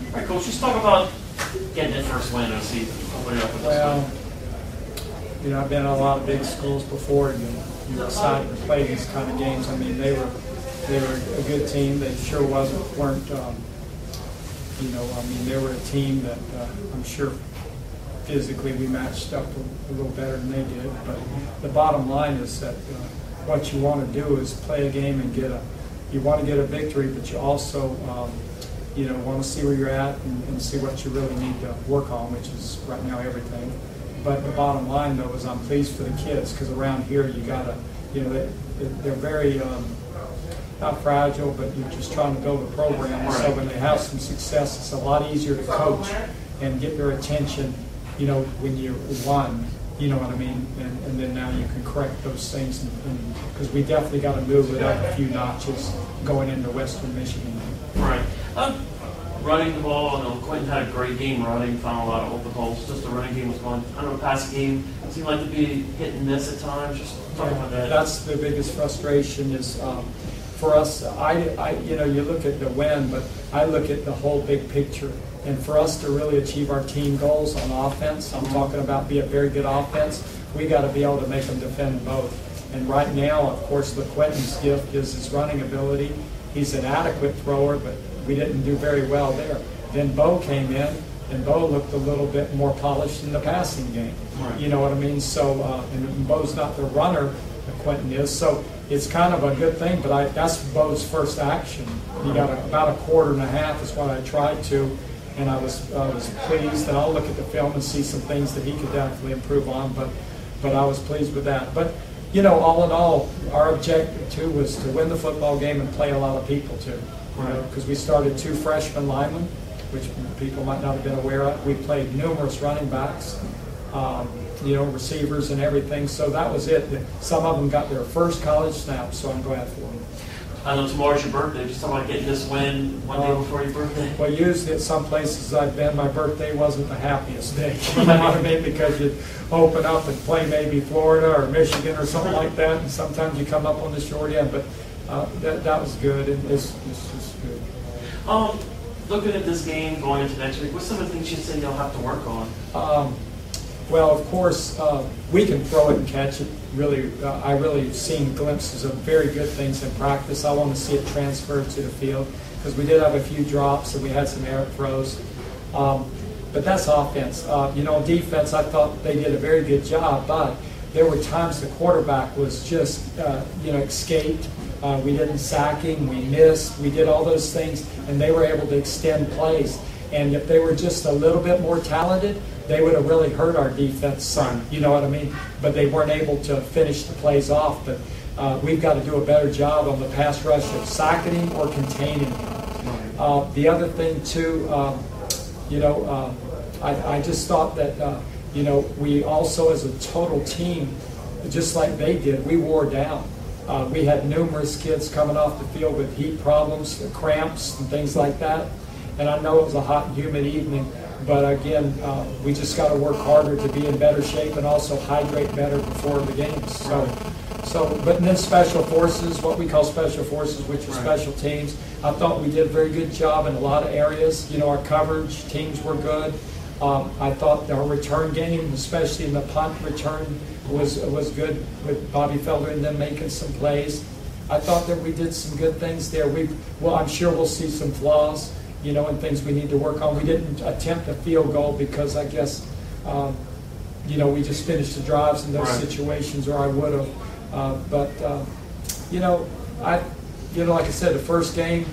All right, Coach, just talk about getting that first win of the season. Opening up with this Well, you know, I've been in a lot of big schools before, and you're excited to play these kind of games. I mean, they were a good team. They sure weren't. You know, I mean, they were a team that I'm sure physically we matched up a little better than they did. But the bottom line is that what you want to do is play a game and you want to get a victory, but you also you know, want to see where you're at and see what you really need to work on, which is right now everything. But the bottom line, though, is I'm pleased for the kids, because around here you got to, you know, they're very, not fragile, but you're just trying to build a program. So when they have some success, it's a lot easier to coach and get their attention, you know, when you won, you know what I mean? And then now you can correct those things, because we definitely got to move it up a few notches going into Western Michigan. Right. Running the ball, I know Quentin had a great game running, found a lot of open holes. Just the running game was fun. I know the passing game seemed like to be hit and miss at times. Just talk about that. That's the biggest frustration is for us. You know, you look at the win, but I look at the whole big picture. And for us to really achieve our team goals on offense, I'm talking about be a very good offense, we got to be able to make them defend both. And right now, of course, Quentin's gift is his running ability. He's an adequate thrower, but we didn't do very well there. Then Bo came in, and Bo looked a little bit more polished in the passing game. Right. You know what I mean? So, and Bo's not the runner that Quentin is, so it's kind of a good thing, but that's Bo's first action. He got about a quarter and a half is what I tried to, and I was pleased, and I'll look at the film and see some things that he could definitely improve on, but I was pleased with that. But, you know, all in all, our objective, too, was to win the football game and play a lot of people, too. Because we started 2 freshman linemen, which people might not have been aware of. We played numerous running backs, you know, receivers and everything. So that was it. Some of them got their first college snap, so I'm glad for them. I know tomorrow's your birthday. Just talk about getting this win one day before your birthday. Well, usually at some places I've been, my birthday wasn't the happiest day. You know what I mean? Because you open up and play maybe Florida or Michigan or something like that, and sometimes you come up on the short end. But that was good, and it's just good. Looking at this game going into next week, what's some of the things you say you'll have to work on? Well, of course, we can throw it and catch it. Really, I really have seen glimpses of very good things in practice. I want to see it transferred to the field, because we did have a few drops and we had some errant throws. But that's offense. You know, defense, I thought they did a very good job, but there were times the quarterback was just, you know, escaped. We didn't sack him, we missed, we did all those things, and they were able to extend plays. And if they were just a little bit more talented, they would have really hurt our defense some, you know what I mean? But they weren't able to finish the plays off. But we've got to do a better job on the pass rush of sacking him or containing him. The other thing, too, you know, I just thought that, you know, we also as a total team, just like they did, we wore down. We had numerous kids coming off the field with heat problems, cramps, and things like that. And I know it was a hot and humid evening, but again, we just got to work harder to be in better shape and also hydrate better before the games. But then special forces, what we call special forces, which are special teams, I thought we did a very good job in a lot of areas. You know, our coverage teams were good. I thought our return game, especially in the punt return, was good with Bobby Felder and them making some plays. I thought that we did some good things there. Well, I'm sure we'll see some flaws, you know, and things we need to work on. We didn't attempt a field goal because I guess, you know, we just finished the drives in those situations, or I would have. But you know, like I said, the first game.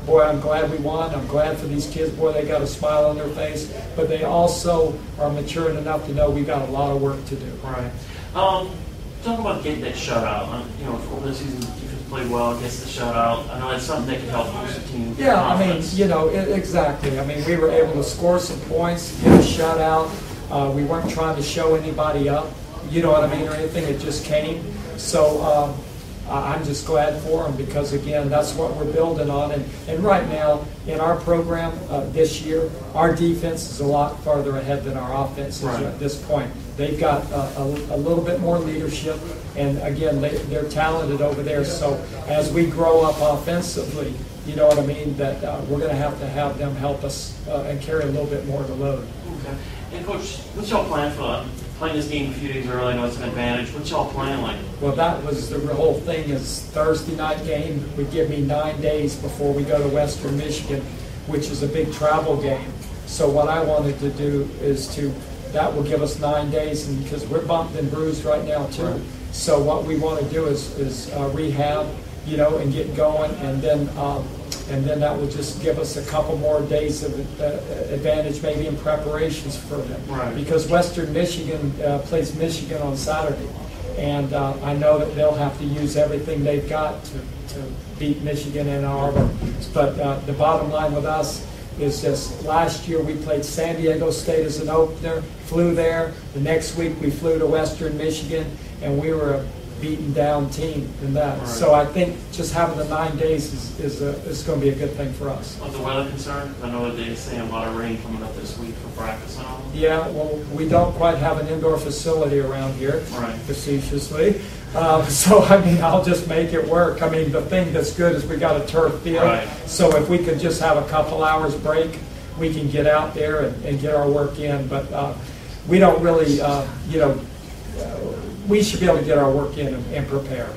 Boy, I'm glad we won. I'm glad for these kids. Boy, they got a smile on their face. But they also are maturing enough to know we got a lot of work to do. Right. Talk about getting that shutout. You know, over the season, defense played well, gets the shutout. I know that's something that can help boost the team. Yeah, I mean, you know, exactly. I mean, we were able to score some points, get a shutout. We weren't trying to show anybody up, you know what I mean, or anything. It just came. So I'm just glad for them, because, again, that's what we're building on. And right now, in our program this year, our defense is a lot farther ahead than our offense is at this point. They've got a little bit more leadership, and, again, they're talented over there. So as we grow up offensively, you know what I mean, that we're going to have them help us and carry a little bit more of the load. Okay. And Coach, what's y'all plan for playing this game a few days early? I know it's an advantage. What's y'all plan like? Well, that was the whole thing is Thursday night game would give me 9 days before we go to Western Michigan, which is a big travel game. So what I wanted to do is that will give us 9 days, and because we're bumped and bruised right now too. Right. So what we want to do is rehab, you know, and get going, and then that will just give us a couple more days of advantage, maybe in preparations for them. Right. Because Western Michigan plays Michigan on Saturday, and I know that they'll have to use everything they've got to beat Michigan in Ann Arbor. But the bottom line with us is just last year we played San Diego State as an opener, flew there. The next week we flew to Western Michigan, and we were a beaten down team in that. Right. So I think just having the 9 days is going to be a good thing for us. Was the weather concerned? I know that they're saying a lot of rain coming up this week for practice and all. Yeah, well, we don't quite have an indoor facility around here, right, facetiously. So, I mean, I'll just make it work. I mean, the thing that's good is we got a turf field. Right. So if we could just have a couple hours break, we can get out there and get our work in. But we don't really, you know, we should be able to get our work in and prepare.